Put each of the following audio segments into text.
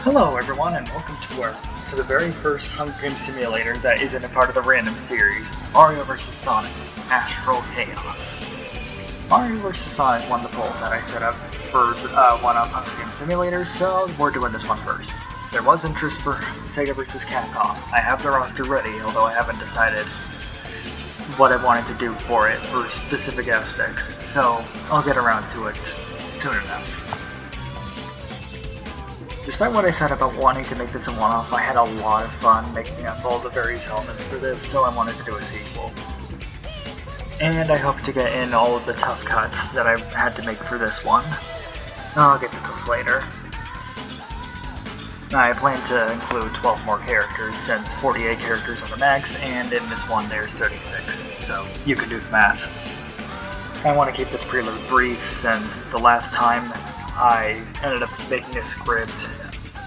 Hello everyone and welcome to the very first Hunger Games simulator that isn't a part of the random series, Mario vs. Sonic, Astral Chaos. Mario vs. Sonic won the poll that I set up for one of Hunger Games simulators, so we're doing this one first. There was interest for SEGA vs. Capcom. I have the roster ready, although I haven't decided what I wanted to do for it for specific aspects, so I'll get around to it soon enough. Despite what I said about wanting to make this a one-off, I had a lot of fun making up all the various elements for this, so I wanted to do a sequel. And I hope to get in all of the tough cuts that I had to make for this one. I'll get to those later. I plan to include 12 more characters, since 48 characters are the max, and in this one there's 36, so you can do the math. I want to keep this prelude brief, since the last time I ended up making a script,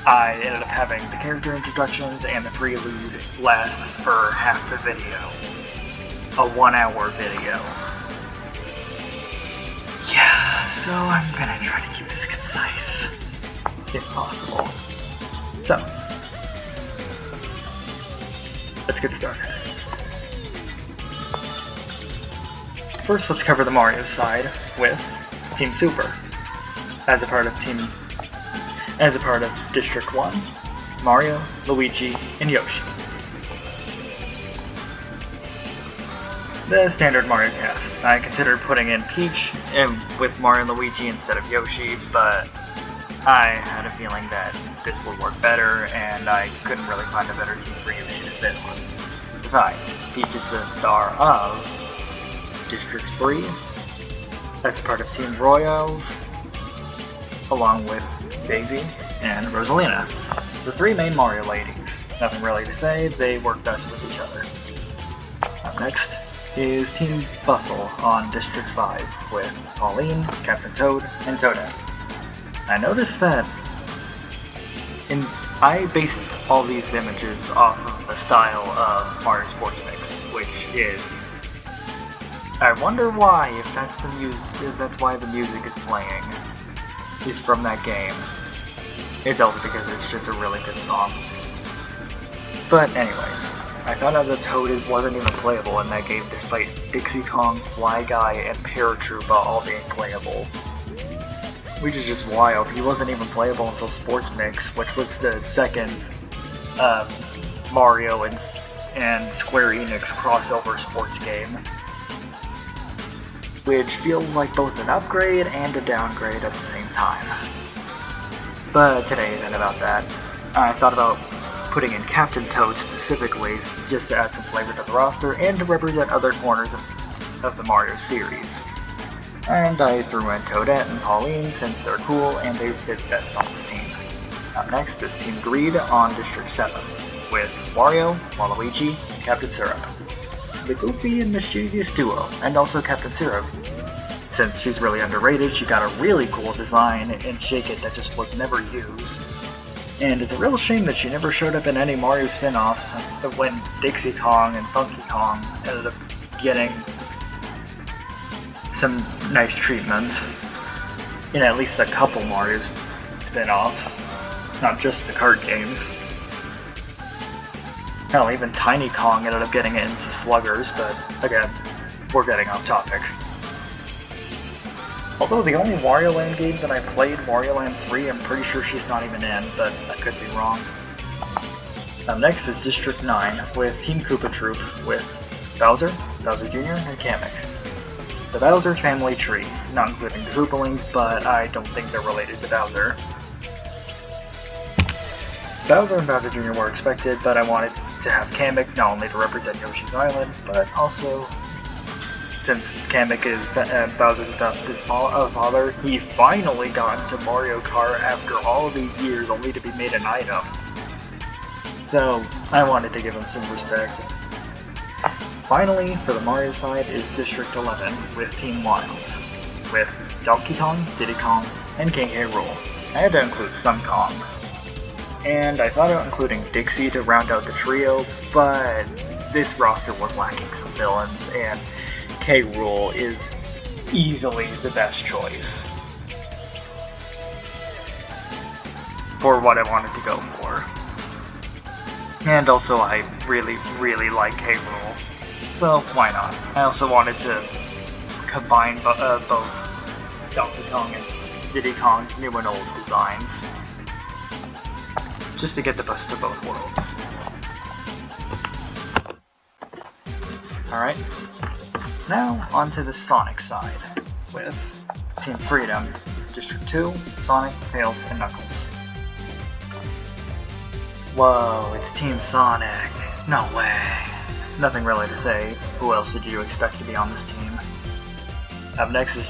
I ended up having the character introductions and the prelude last for half the video. A 1-hour video. Yeah, so I'm gonna try to keep this concise, if possible. So, let's get started. First, let's cover the Mario side with Team Super. As a part of District 1, Mario, Luigi, and Yoshi. The standard Mario cast. I considered putting in Peach with Mario and Luigi instead of Yoshi, but I had a feeling that this would work better, and I couldn't really find a better team for Yoshi to fit on. Besides, Peach is the star of District 3, as a part of Team Royals, along with Daisy and Rosalina. The three main Mario ladies. Nothing really to say, they work best with each other. Up next is Team Bustle on District 5 with Pauline, Captain Toad, and Toadette. I noticed that I based all these images off of the style of Mario Sports Mix, which is... I wonder why, if that's why the music is playing. Is from that game. It's also because it's just a really good song. But anyways, I found out that Toad wasn't even playable in that game despite Dixie Kong, Fly Guy, and Paratroopa all being playable. Which is just wild. He wasn't even playable until Sports Mix, which was the second Mario and Square Enix crossover sports game. Which feels like both an upgrade and a downgrade at the same time. But today isn't about that. I thought about putting in Captain Toad specifically, just to add some flavor to the roster and to represent other corners of the Mario series. And I threw in Toadette and Pauline since they're cool and they fit best on this team. Up next is Team Greed on District 7, with Wario, Waluigi, and Captain Syrup. The goofy and mischievous duo, and also Captain Syrup. Since she's really underrated, she got a really cool design in Shake It that just was never used. And it's a real shame that she never showed up in any Mario spin-offs when Dixie Kong and Funky Kong ended up getting some nice treatment in at least a couple Mario spin-offs, not just the card games. Hell, even Tiny Kong ended up getting into Sluggers, but again, we're getting off topic. Although the only Wario Land game that I played, Wario Land 3, I'm pretty sure she's not even in, but I could be wrong. Up next is District 9, with Team Koopa Troop, with Bowser, Bowser Jr., and Kamek. The Bowser family tree, not including the Koopalings, but I don't think they're related to Bowser. Bowser and Bowser Jr. were expected, but I wanted to have Kamek not only to represent Yoshi's Island, but also, since Kamek is Bowser's adopted father, he finally got into Mario Kart after all of these years only to be made an item. So, I wanted to give him some respect. Finally, for the Mario side is District 11 with Team Wilds, with Donkey Kong, Diddy Kong, and King K. Rool. I had to include some Kongs. And I thought about including Dixie to round out the trio, but this roster was lacking some villains, and K. Rool is easily the best choice. for what I wanted to go for. And also I really, really like K. Rool, so why not? I also wanted to combine both Donkey Kong and Diddy Kong's new and old designs, just to get the best of both worlds. Alright, now onto the Sonic side, with Team Freedom, District 2, Sonic, Tails, and Knuckles. Whoa, it's Team Sonic. No way. Nothing really to say. Who else did you expect to be on this team? Up next is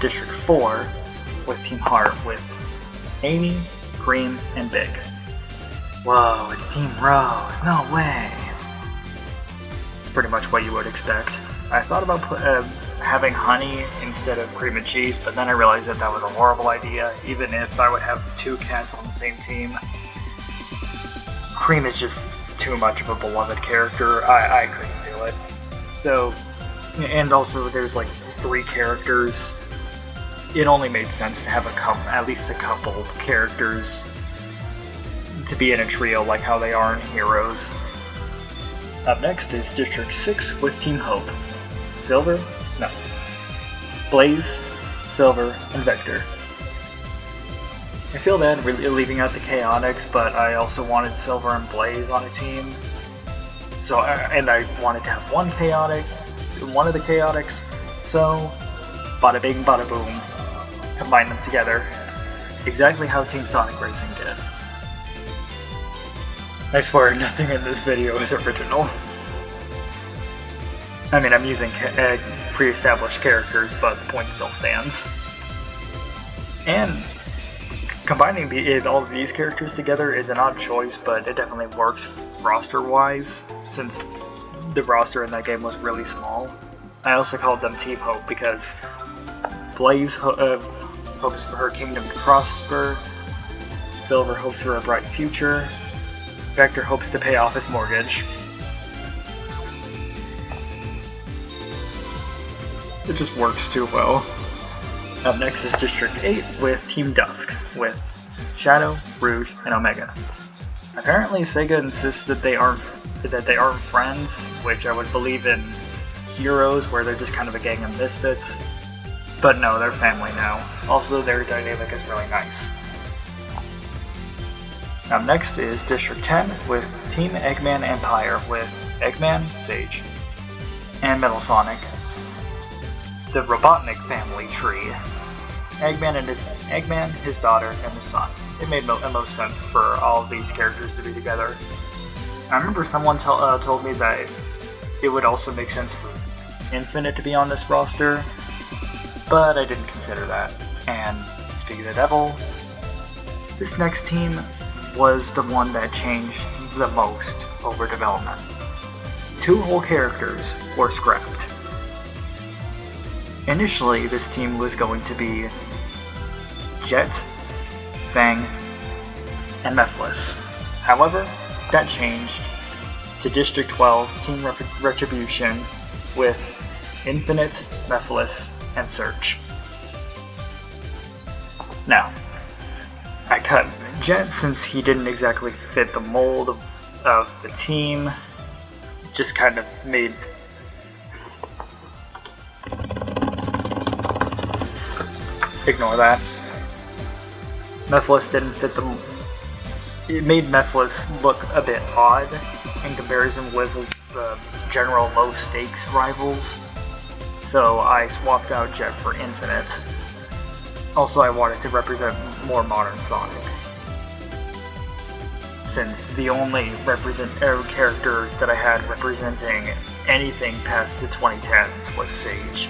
District 4 with Team Heart with Amy, Cream, and Big. Whoa, it's Team Rose. No way. It's pretty much what you would expect. I thought about having honey instead of cream and cheese, but then I realized that was a horrible idea, even if I would have two cats on the same team. Cream is just too much of a beloved character. I couldn't do it. So, and also there's like 3 characters. It only made sense to have at least a couple characters to be in a trio like how they are in Heroes. Up next is District 6 with Team Hope. Blaze, Silver, and Vector. I feel bad leaving out the Chaotix, but I also wanted Silver and Blaze on a team. So, and I wanted to have one of the Chaotix, so bada bing bada boom, combine them together, exactly how Team Sonic Racing did. I swear nothing in this video is original. I mean, I'm using pre-established characters, but the point still stands. And combining all of these characters together is an odd choice, but it definitely works roster-wise, since the roster in that game was really small. I also called them Team Hope because Blaze hopes for her kingdom to prosper, Silver hopes for a bright future, Vector hopes to pay off his mortgage. It just works too well. Up next is District 8 with Team Dusk, with Shadow, Rouge, and Omega. Apparently Sega insists that they aren't friends, which I would believe in Heroes, where they're just kind of a gang of misfits. But no, they're family now. Also, their dynamic is really nice. Up next is District 10 with Team Eggman Empire, with Eggman, Sage, and Metal Sonic. The Robotnik family tree. Eggman, his daughter, and his son. It made the most sense for all of these characters to be together. I remember someone told me that it would also make sense for Infinite to be on this roster, but I didn't consider that. And speaking of the devil, this next team was the one that changed the most over development. 2 whole characters were scrapped. Initially, this team was going to be Jet, Fang, and Mephiles. However, that changed to District 12 Team Retribution with Infinite, Mephiles, and Surge. Now, I cut Jet since he didn't exactly fit the mold of the team. Just kind of made... Ignore that. Mephiles didn't fit the... It made Mephiles look a bit odd in comparison with the general low-stakes rivals. So I swapped out Jet for Infinite. Also, I wanted to represent more modern Sonic, since the only character that I had representing anything past the 2010s was Sage.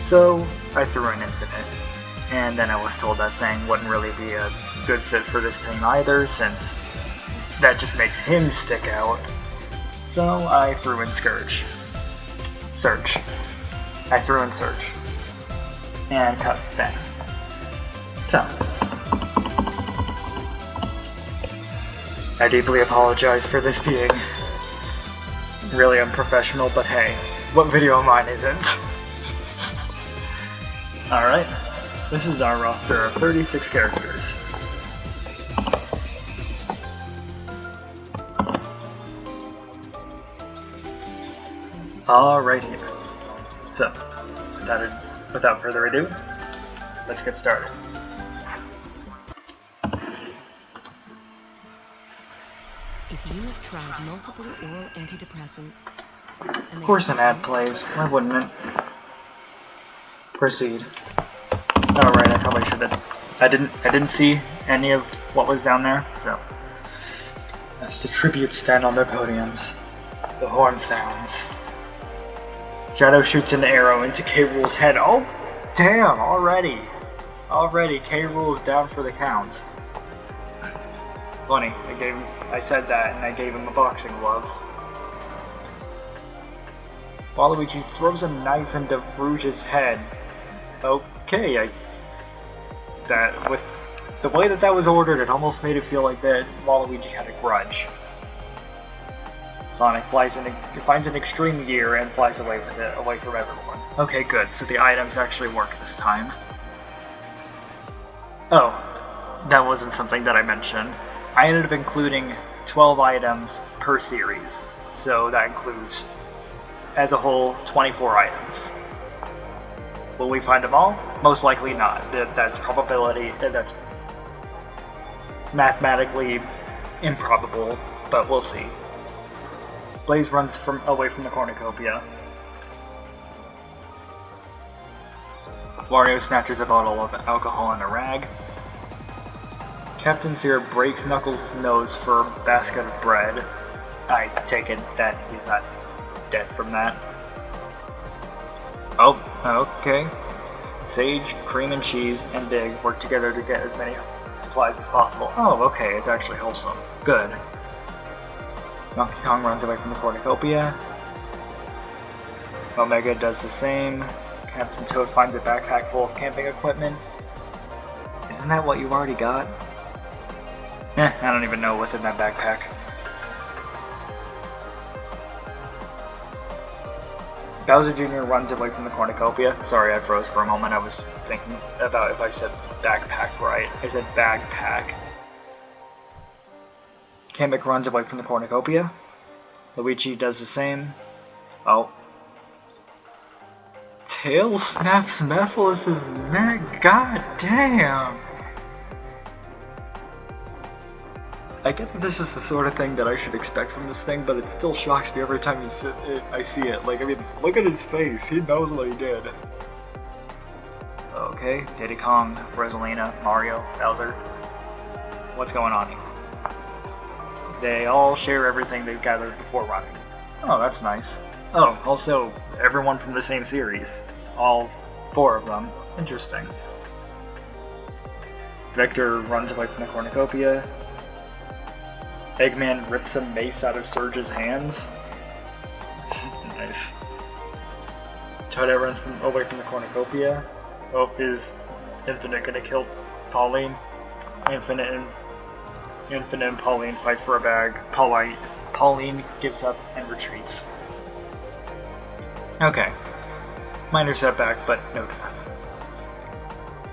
So I threw in Infinite. And then I was told that Fang wouldn't really be a good fit for this team either, since that just makes him stick out. So I threw in Surge. I threw in Surge. And cut Fang. So, I deeply apologize for this being really unprofessional, but hey, what video of mine isn't? Alright. This is our roster of 36 characters. Alrighty. So, without further ado, let's get started. If you have tried multiple oral antidepressants, of course an ad plays. Why wouldn't it? Proceed. Oh right, I probably should have. I didn't see any of what was down there, so that's the tribute stand on their podiums. The horn sounds. Shadow shoots an arrow into K. Rool's head. Oh, damn! Already, K. Rool's down for the count. Funny, I said that and I gave him a boxing glove. Waluigi throws a knife into Rouge's head. Okay, that with the way that was ordered, it almost made it feel like that Waluigi had a grudge. Sonic finds an extreme gear and flies away with it, away from everyone. Okay, good. So the items actually work this time. Oh, that wasn't something that I mentioned. I ended up including 12 items per series, so that includes, as a whole, 24 items. Will we find them all? Most likely not. That's mathematically improbable, but we'll see. Blaze runs away from the cornucopia. Wario snatches a bottle of alcohol and a rag. Captain Syrup breaks Knuckles' nose for a basket of bread. I take it that he's not dead from that. Oh, okay. Sage, Cream and Cheese, and Big work together to get as many supplies as possible. Oh, okay, it's actually wholesome. Good. Donkey Kong runs away from the cornucopia. Omega does the same. Captain Toad finds a backpack full of camping equipment. Isn't that what you already got? I don't even know what's in that backpack. Bowser Jr. runs away from the cornucopia. Sorry, I froze for a moment. I was thinking about if I said backpack right. I said backpack. Kamek runs away from the cornucopia. Luigi does the same. Oh. Tails snaps Mephiles' neck. God damn! I get that this is the sort of thing that I should expect from this thing, but it still shocks me every time I see it. Like, I mean, look at his face. He knows what he did. Okay, Diddy Kong, Rosalina, Mario, Bowser. What's going on here? They all share everything they've gathered before running. Oh, that's nice. Oh, also, everyone from the same series. All 4 of them. Interesting. Vector runs away from the cornucopia. Eggman rips a mace out of Surge's hands. Nice. Toadette runs away from the cornucopia. Oh, is Infinite gonna kill Pauline? Infinite and Pauline fight for a bag. Pauline gives up and retreats. Okay. Minor setback, but no death.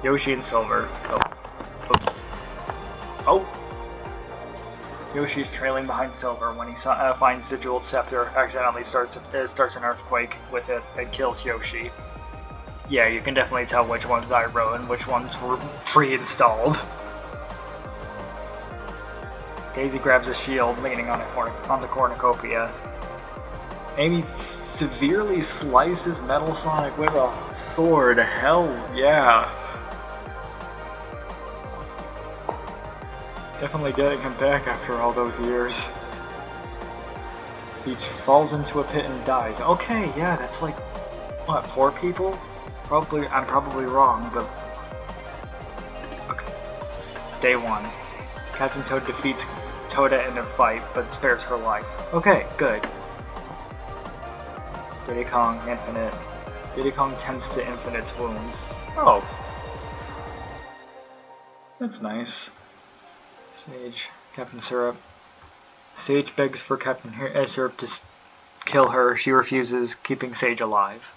Yoshi and Silver. Oh. Oops. Oh! Yoshi's trailing behind Silver when he finds the Jeweled Scepter, accidentally starts an earthquake with it and kills Yoshi. Yeah, you can definitely tell which ones I wrote and which ones were pre-installed. Daisy grabs a shield leaning on the cornucopia. Amy severely slices Metal Sonic with a sword. Hell yeah. Definitely getting him back after all those years. Peach falls into a pit and dies. Okay, yeah, that's like, what, 4 people? I'm probably wrong, but... Okay. Day 1. Captain Toad defeats Toadette in a fight, but spares her life. Okay, good. Diddy Kong, Infinite. Diddy Kong tends to Infinite's wounds. Oh. That's nice. Sage, Captain Syrup. Sage begs for Captain Syrup to kill her. She refuses, keeping Sage alive.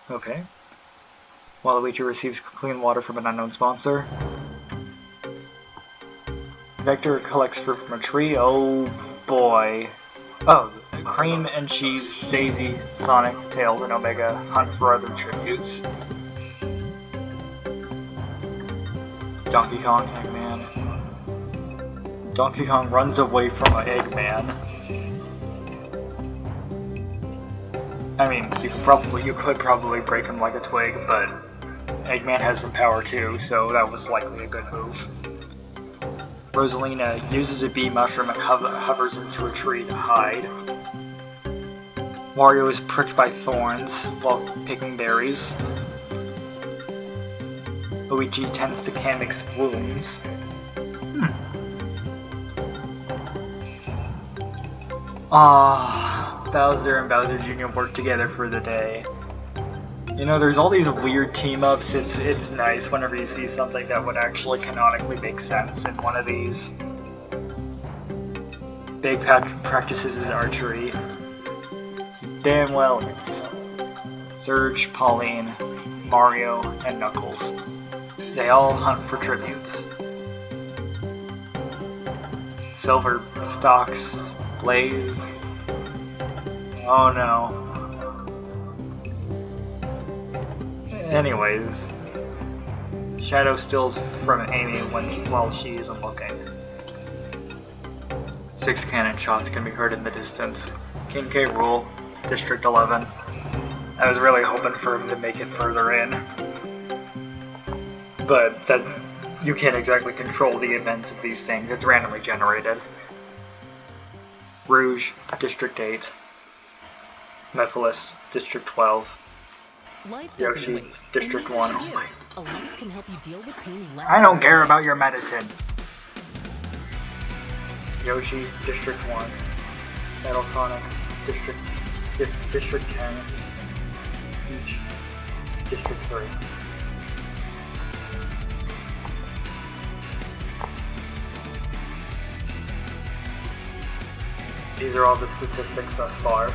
Okay. Waluigi receives clean water from an unknown sponsor. Vector collects fruit from a tree. Oh boy. Oh, Cream and Cheese, Daisy, Sonic, Tails, and Omega hunt for other tributes. Donkey Kong, Eggman. Donkey Kong runs away from Eggman. I mean, you could probably break him like a twig, but Eggman has some power too, so that was likely a good move. Rosalina uses a bee mushroom and hovers into a tree to hide. Mario is pricked by thorns while picking berries. Luigi tends to Kamek's wounds. Bowser and Bowser Jr. work together for the day. You know, there's all these weird team-ups. It's nice whenever you see something that would actually canonically make sense in one of these. Big practices in archery. Damn well it is. Surge, Pauline, Mario, and Knuckles. They all hunt for tributes. Silver stalks, Blaze. Oh no. Anyways, Shadow steals from Amy while she isn't looking. 6 cannon shots can be heard in the distance. King K. Rool, District 11. I was really hoping for him to make it further in, but that you can't exactly control the events of these things. It's randomly generated. Rouge, District 8. Mephiles, District 12. Life doesn't Yoshi, wait. District And 1. neither should you. A life can help you deal with pain less I don't than care a about your medicine. Yoshi, District 1. Metal Sonic, District 10. Peach, District 3. These are all the statistics thus far.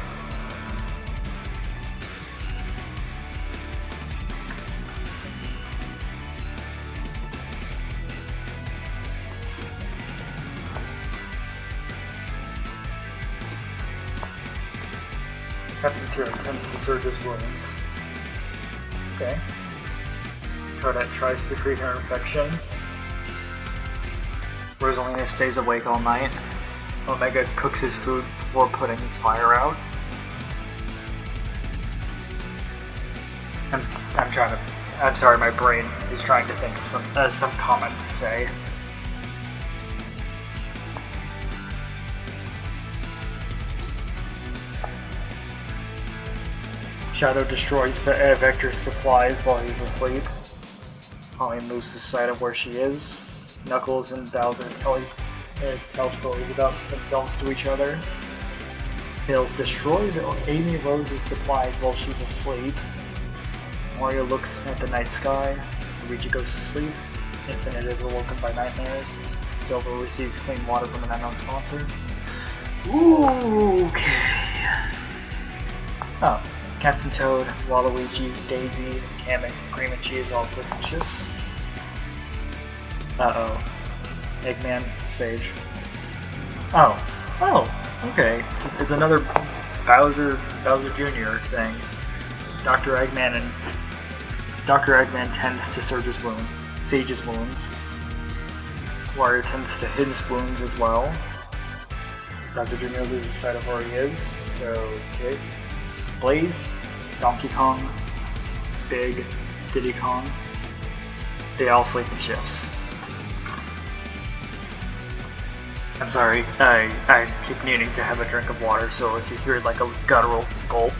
Captain Zero intends to surge his wounds. Okay. Toadette tries to treat her infection. Rosalina stays awake all night. Omega cooks his food before putting his fire out. I'm sorry, my brain is trying to think of some comment to say. Shadow destroys Vector's supplies while he's asleep. Holly moves the side of where she is. Knuckles and Bowser tell stories about themselves to each other. Tails destroys Amy Rose's supplies while she's asleep. Mario looks at the night sky. Luigi goes to sleep. Infinite is awoken by nightmares. Silver receives clean water from an unknown sponsor. Ooh, okay. Oh. Captain Toad, Waluigi, Daisy, Kamek, Cream and Cheese all slip in ships. Uh-oh. Eggman, Sage. Oh, okay. It's another Bowser Jr. thing. Dr. Eggman tends to Sage's wounds. Wario tends to his wounds as well. Bowser Jr. loses sight of where he is, okay. Blaze, Donkey Kong, Big, Diddy Kong, they all sleep in shifts. I'm sorry, I keep needing to have a drink of water, so if you hear like a guttural gulp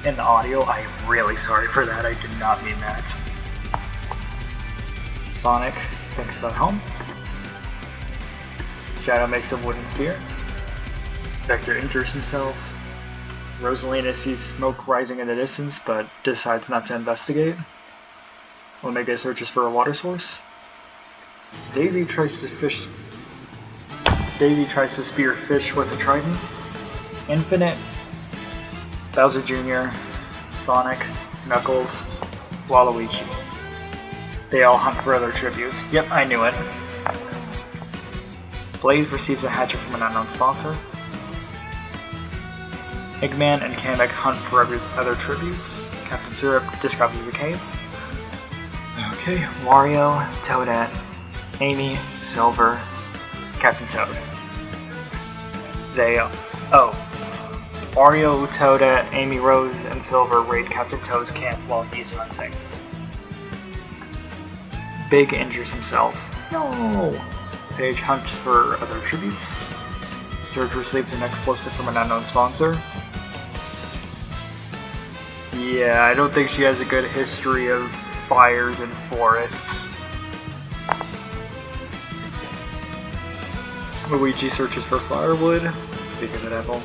in the audio, I am really sorry for that. I did not mean that. Sonic thinks about home. Shadow makes a wooden spear. Vector injures himself. Rosalina sees smoke rising in the distance, but decides not to investigate. Omega searches for a water source. Daisy tries to spear fish with a trident. Infinite, Bowser Jr., Sonic, Knuckles, Waluigi. They all hunt for other tributes. Yep, I knew it. Blaze receives a hatchet from an unknown sponsor. Eggman and Kamek hunt for other tributes. Captain Syrup discovers a cave. Okay, Wario, Toadette, Amy, Silver, Captain Toad. Wario, Toadette, Amy Rose, and Silver raid Captain Toad's camp while he's hunting. Big injures himself. No! Sage hunts for other tributes. Surge receives an explosive from an unknown sponsor. Yeah, I don't think she has a good history of fires and forests. Luigi searches for firewood. Speak of the devil.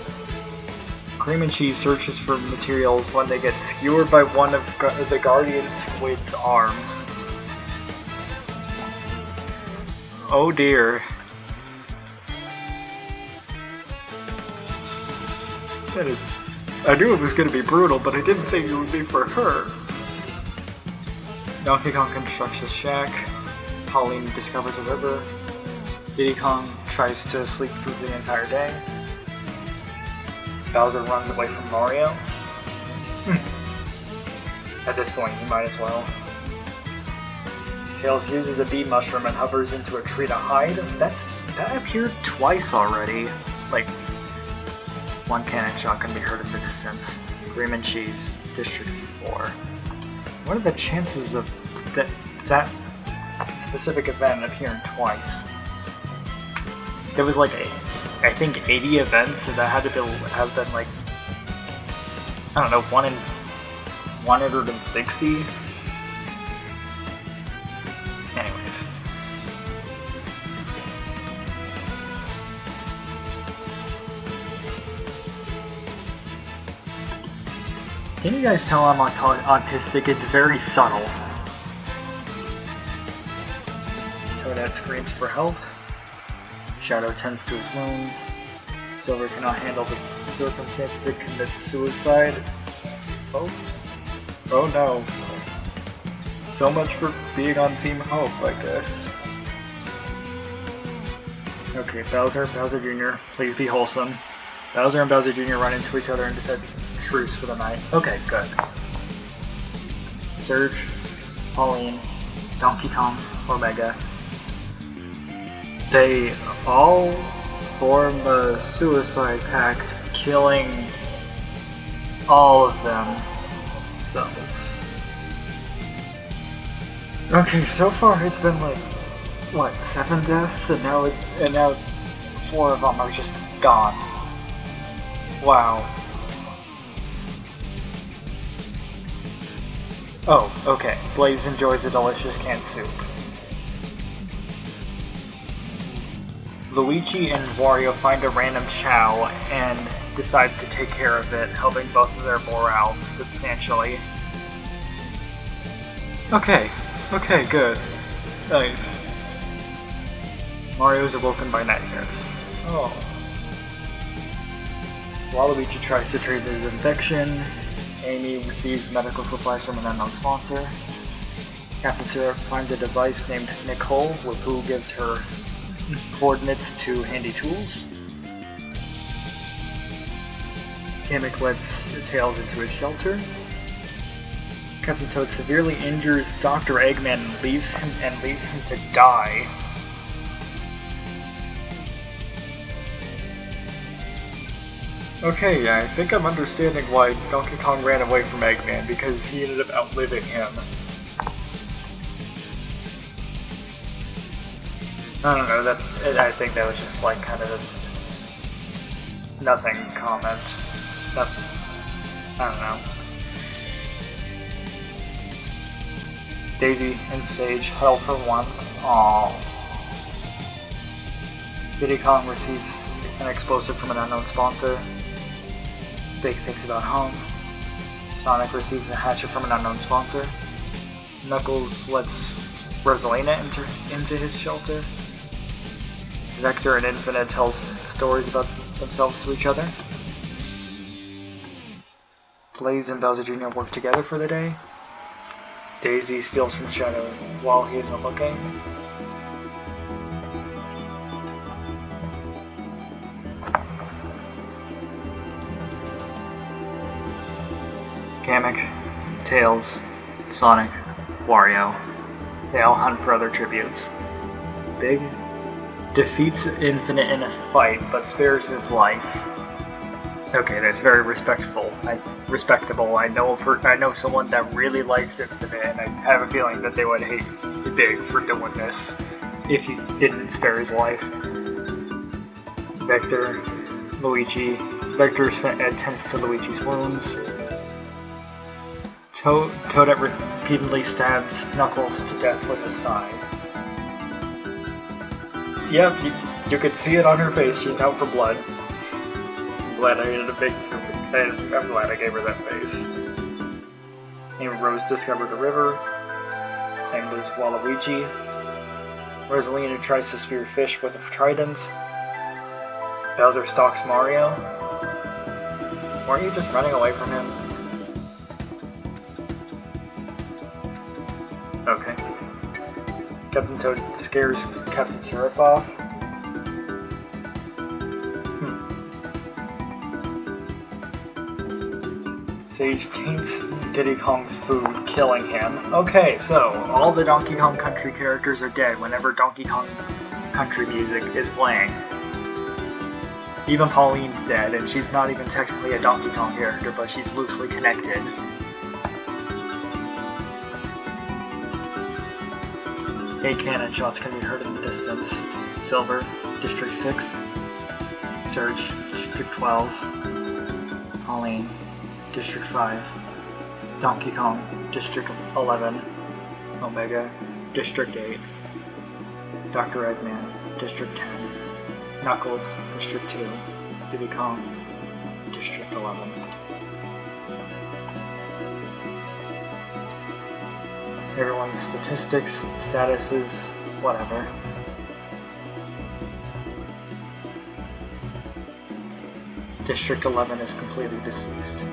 Cream and Cheese searches for materials when they get skewered by one of the Guardian Squid's arms. Oh dear. That is... I knew it was going to be brutal, but I didn't think it would be for her. Donkey Kong constructs a shack. Pauline discovers a river. Diddy Kong tries to sleep through the entire day. Bowser runs away from Mario. At this point, you might as well. Tails uses a bee mushroom and hovers into a tree to hide. That appeared twice already. Like, one cannon shot can be heard in the distance. Cream and Cheese, District 4. What are the chances of that specific event appearing twice? There was like, I think 80 events, so that had to have been like, I don't know, 1 in 160? Anyways. Can you guys tell I'm autistic? It's very subtle. Toadette screams for help. Shadow tends to his wounds. Silver cannot handle the circumstances to commit suicide. Oh no. So much for being on Team Hope, I guess. Okay, Bowser Jr., please be wholesome. Bowser and Bowser Jr. run into each other and decide to truce for the night. Okay, good. Surge, Pauline, Donkey Kong, Omega. They all form a suicide pact, killing all of themselves. Okay, so far it's been like, what, 7 deaths, and now 4 of them are just gone. Wow. Oh, okay. Blaze enjoys a delicious canned soup. Luigi and Wario find a random Chow and decide to take care of it, helping both of their morale substantially. Okay, good. Nice. Mario is awoken by nightmares. Oh. Waluigi tries to treat his infection. Amy receives medical supplies from an unknown sponsor. Captain Syrup finds a device named Nicole, who gives her coordinates to handy tools. Kamek lets Tails into his shelter. Captain Toad severely injures Dr. Eggman and leaves him to die. Okay, yeah, I think I'm understanding why Donkey Kong ran away from Eggman, because he ended up outliving him. I don't know, I think that was just like kind of a nothing comment. I don't know. Daisy and Sage huddle for warmth. Aww. Diddy Kong receives an explosive from an unknown sponsor. Big thinks about home. Sonic receives a hatchet from an unknown sponsor. Knuckles lets Rosalina into his shelter. Vector and Infinite tells stories about themselves to each other. Blaze and Bowser Jr. work together for the day. Daisy steals from Shadow while he isn't looking. Kamek, Tails, Sonic, Wario. They all hunt for other tributes. Big defeats Infinite in a fight, but spares his life. Okay, that's very respectable. I know someone that really likes Infinite, and I have a feeling that they would hate Big for doing this if he didn't spare his life. Vector, Luigi. Vector attends to Luigi's wounds. Toadette repeatedly stabs Knuckles to death with a scythe. Yep, you could see it on her face. She's out for blood. I'm glad I gave her that face. And Rose discovered the river. Same as Waluigi. Rosalina tries to spear fish with a trident. Bowser stalks Mario. Weren't you just running away from him? Okay. Captain Toad scares Captain Syrup off. Sage taints Diddy Kong's food, killing him. Okay, so all the Donkey Kong Country characters are dead whenever Donkey Kong Country music is playing. Even Pauline's dead, and she's not even technically a Donkey Kong character, but she's loosely connected. Eight cannon shots can be heard in the distance. Silver, District 6. Surge, District 12. Pauline, District 5. Donkey Kong, District 11. Omega, District 8. Dr. Eggman, District 10. Knuckles, District 2. Diddy Kong, District 11. Everyone's statistics, statuses, whatever. District 11 is completely deceased.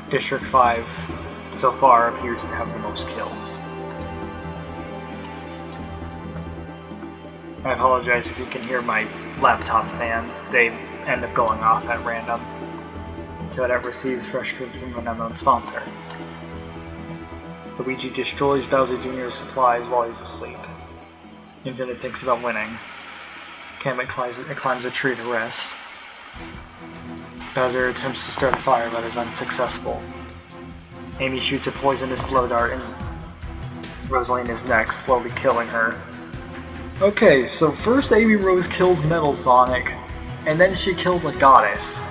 District 5 so far appears to have the most kills. I apologize if you can hear my laptop fans, they end up going off at random. Toadette receives fresh food from an unknown sponsor. Luigi destroys Bowser Jr.'s supplies while he's asleep. Infinite thinks about winning. Kamek climbs a tree to rest. Bowser attempts to start a fire but is unsuccessful. Amy shoots a poisonous blow dart in Rosalina's neck, slowly killing her. Okay, so first Amy Rose kills Metal Sonic, and then she kills a goddess.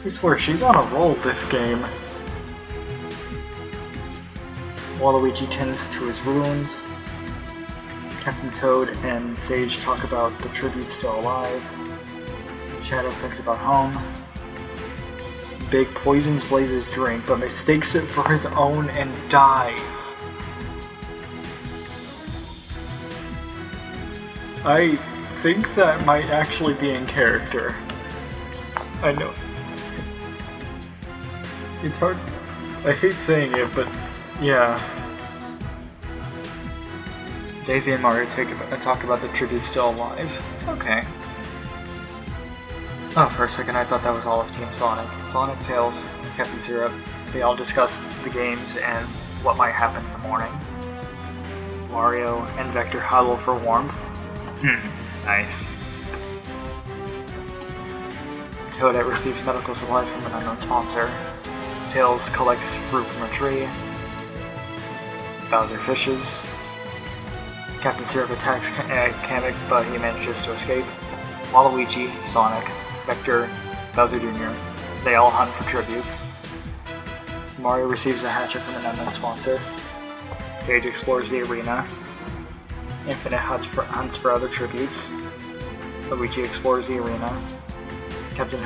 I swear, she's on a roll this game. Waluigi tends to his wounds. Captain Toad and Sage talk about the tribute still alive. Shadow thinks about home. Big poisons Blaze's drink, but mistakes it for his own and dies. I think that might actually be in character. I know. It's hard. I hate saying it, but yeah. Daisy and Mario talk about the tribute still alive. Okay. Oh, for a second I thought that was all of Team Sonic. Sonic, Tails, Captain Syrup, they all discuss the games and what might happen in the morning. Wario and Vector huddle for warmth. Nice. Toadette receives medical supplies from an unknown sponsor. Tails collects fruit from a tree. Bowser fishes. Captain Syrup attacks Kamek, but he manages to escape. Waluigi, Sonic, Vector, Bowser Jr., they all hunt for tributes. Mario receives a hatchet from an unknown sponsor. Sage explores the arena. Infinite hunts for other tributes. Luigi explores the arena. Captain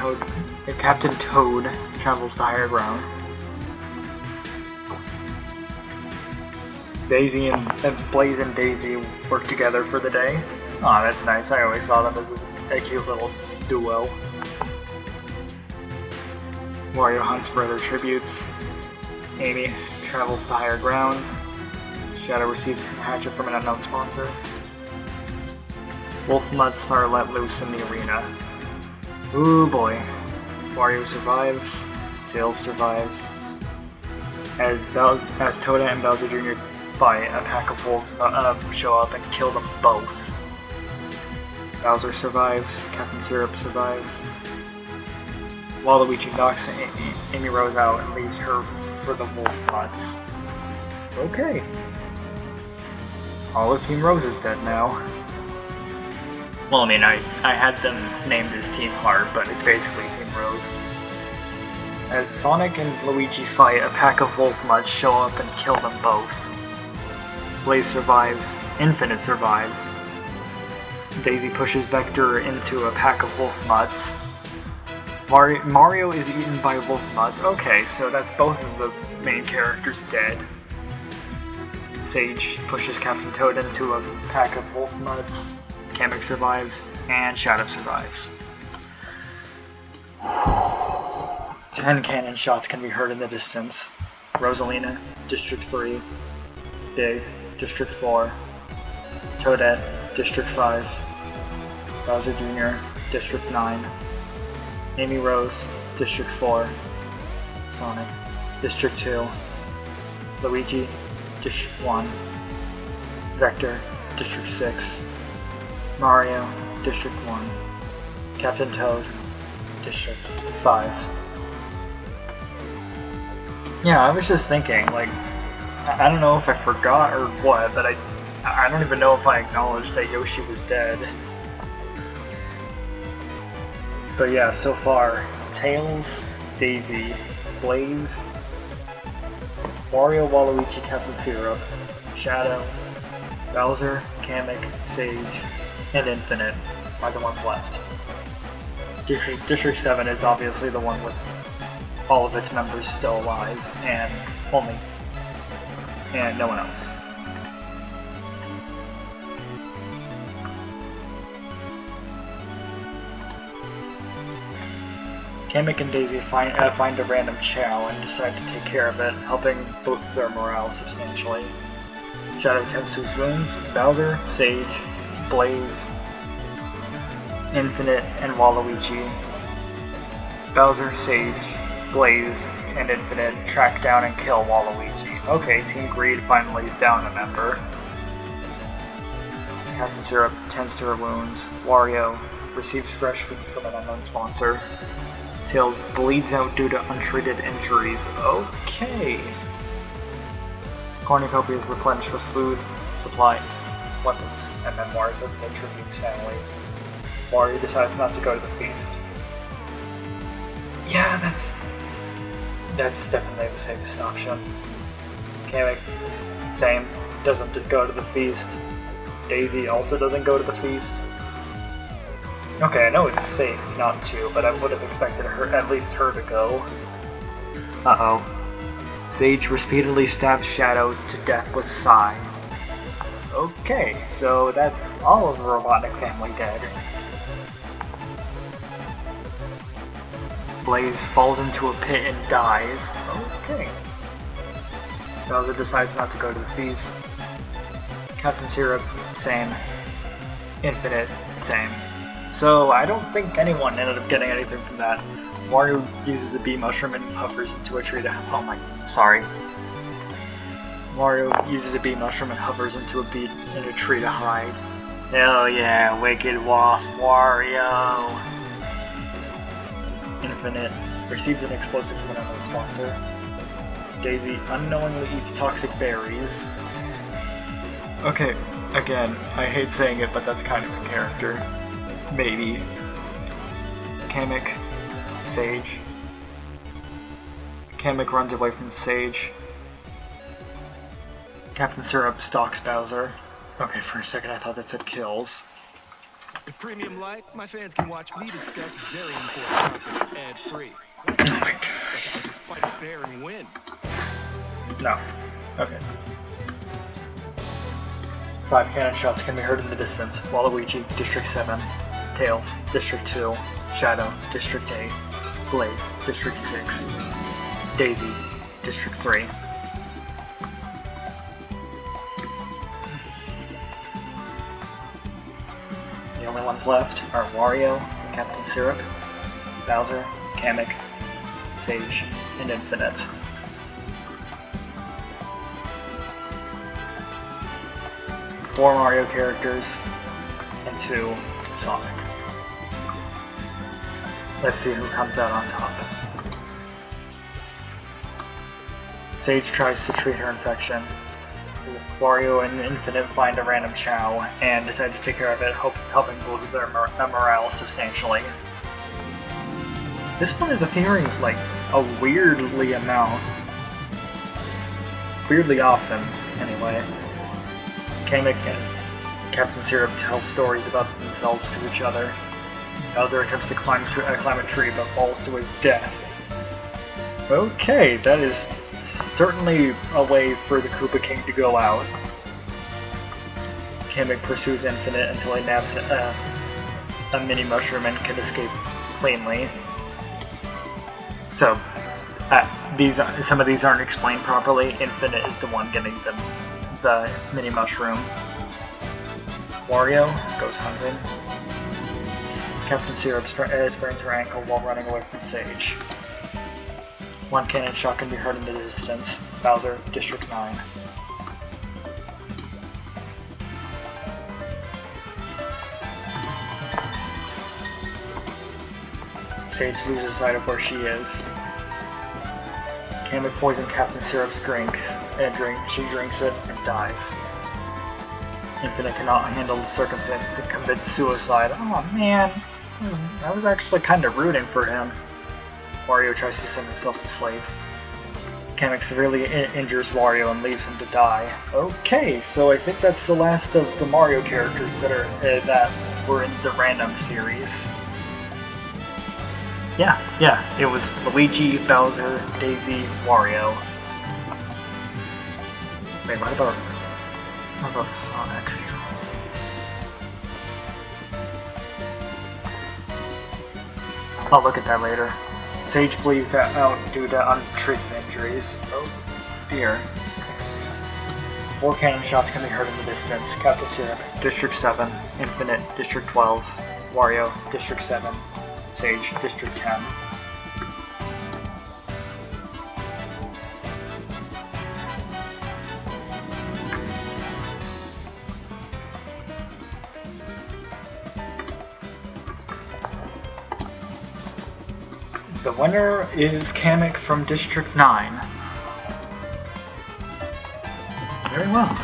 Toad travels to higher ground. Daisy and Blaze and Daisy work together for the day. Aw, that's nice. I always saw them as a cute little duo. Wario hunts for other tributes. Amy travels to higher ground. Shadow receives a hatchet from an unknown sponsor. Wolf Mutts are let loose in the arena. Ooh boy. Wario survives. Tails survives. As Toadette and Bowser Jr. fight, a pack of wolves show up and kill them both. Bowser survives. Captain Syrup survives. Waluigi knocks Amy Rose out and leaves her for the Wolf Mutts. Okay. All of Team Rose is dead now. Well, I mean, I had them named as Team Heart, but it's basically Team Rose. As Sonic and Luigi fight, a pack of Wolf Mutts show up and kill them both. Blaze survives. Infinite survives. Daisy pushes Vector into a pack of Wolf Mutts. Mario is eaten by Wolf Mutts. Okay, so that's both of the main characters dead. Sage pushes Captain Toad into a pack of Wolf Mutts. Kamek survives, and Shadow survives. 10 cannon shots can be heard in the distance. Rosalina, District 3. Big, District 4. Toadette, District 5. Bowser Jr., District 9. Amy Rose, District 4. Sonic, District 2. Luigi, District 1. Vector, District 6. Mario, District 1. Captain Toad, District 5. Yeah, I was just thinking, like, I don't know if I forgot or what, but I don't even know if I acknowledged that Yoshi was dead. But yeah, so far, Tails, Daisy, Blaze, Wario, Waluigi, Captain Syrup, Shadow, Bowser, Kamek, Sage, and Infinite are the ones left. District 7 is obviously the one with all of its members still alive, and no one else. Kamek and Daisy find a random Chow and decide to take care of it, helping both of their morale substantially. Shadow tends to his wounds. Bowser, Sage, Blaze, Infinite, and Waluigi. Bowser, Sage, Blaze, and Infinite track down and kill Waluigi. Okay, Team Greed finally is down a member. Captain Syrup tends to her wounds. Wario receives fresh food from an unknown sponsor. Tails bleeds out due to untreated injuries. Okay. Cornucopia is replenished with food, supply, weapons, and memoirs of the tributes' families. Wario decides not to go to the feast. Yeah, that's definitely the safest option. Kamek, same, doesn't go to the feast. Daisy also doesn't go to the feast. Okay, I know it's safe not to, but I would have expected at least her to go. Uh-oh. Sage repeatedly stabs Shadow to death with Sai. Okay, so that's all of the Robotnik family dead. Blaze falls into a pit and dies. Okay. Bowser decides not to go to the feast. Captain Syrup, same. Infinite, same. So I don't think anyone ended up getting anything from that. Wario uses a bee mushroom and hovers into a tree to Wario uses a bee mushroom and hovers into a tree to hide. Hell yeah, Wicked Wasp Wario! Infinite receives an explosive from another sponsor. Daisy unknowingly eats toxic berries. Okay, again, I hate saying it, but that's kind of a character. Maybe. Kamek, Sage. Kamek runs away from Sage. Captain Syrup stalks Bowser. Okay, for a second I thought that said kills. With Premium Light, my fans can watch me discuss very important topics ad-free. Oh my gosh. I can fight a bear and win. No. Okay. 5 cannon shots can be heard in the distance. Waluigi, District 7. Tails, District 2. Shadow, District 8. Blaze, District 6. Daisy, District 3. The only ones left are Wario, Captain Syrup, Bowser, Kamek, Sage, and Infinite. Four Mario characters and 2 Sonic. Let's see who comes out on top. Sage tries to treat her infection. Wario and Infinite find a random Chow and decide to take care of it, helping boost their morale substantially. This one is appearing like a weirdly often, anyway. Kamek and Captain Syrup tell stories about themselves to each other. Bowser attempts to climb a tree but falls to his death. Okay, that is certainly a way for the Koopa King to go out. Kamek pursues Infinite until he nabs a mini mushroom and can escape cleanly. So, some of these aren't explained properly. Infinite is the one getting the mini mushroom. Wario goes hunting. Captain Syrup sprains her ankle while running away from Sage. One cannon shot can be heard in the distance. Bowser, District 9. Sage loses sight of where she is. Kamek poisons Captain Syrup's drinks, she drinks it and dies. Infinite cannot handle the circumstances and commits suicide. Oh man, I was actually kind of rooting for him. Wario tries to sing himself to sleep. Kamek severely injures Wario and leaves him to die. Okay, so I think that's the last of the Mario characters that were in the random series. Yeah, it was Luigi, Bowser, Daisy, Wario. Wait, what about Sonic? I'll look at that later. Sage bleeds out due to untreated injuries. Oh dear. 4 cannon shots can be heard in the distance. Captain Syrup, District 7, Infinite, District 12, Wario, District 7, Sage, District 10. The winner is Kamek from District 9. Very well.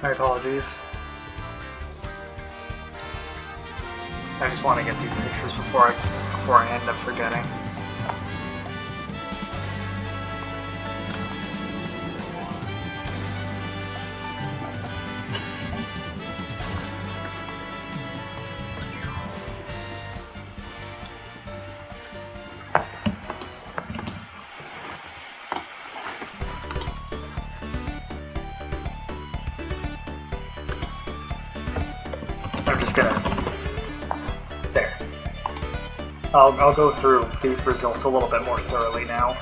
My apologies. I just want to get these pictures before I end up forgetting. I'm just gonna... There. I'll go through these results a little bit more thoroughly now.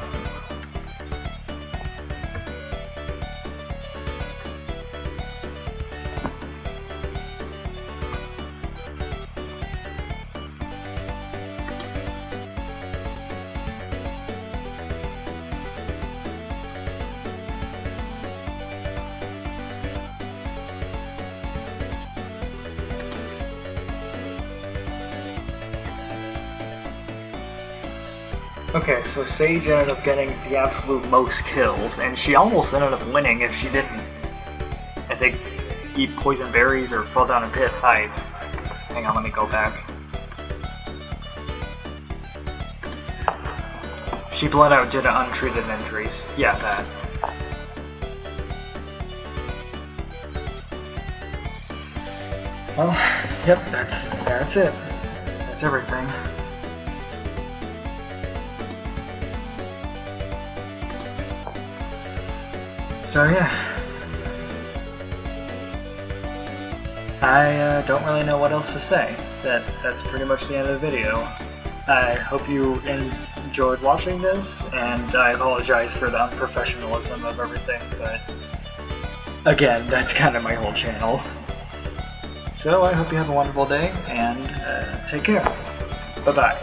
Okay, so Sage ended up getting the absolute most kills, and she almost ended up winning if she didn't, I think, eat poison berries or fall down a pit. Hang on, let me go back. She bled out due to untreated injuries. Yeah, that. Well, yep, that's it. That's everything. So yeah, I don't really know what else to say. That's pretty much the end of the video. I hope you enjoyed watching this, and I apologize for the unprofessionalism of everything, but again, that's kind of my whole channel. So I hope you have a wonderful day, and take care. Bye-bye.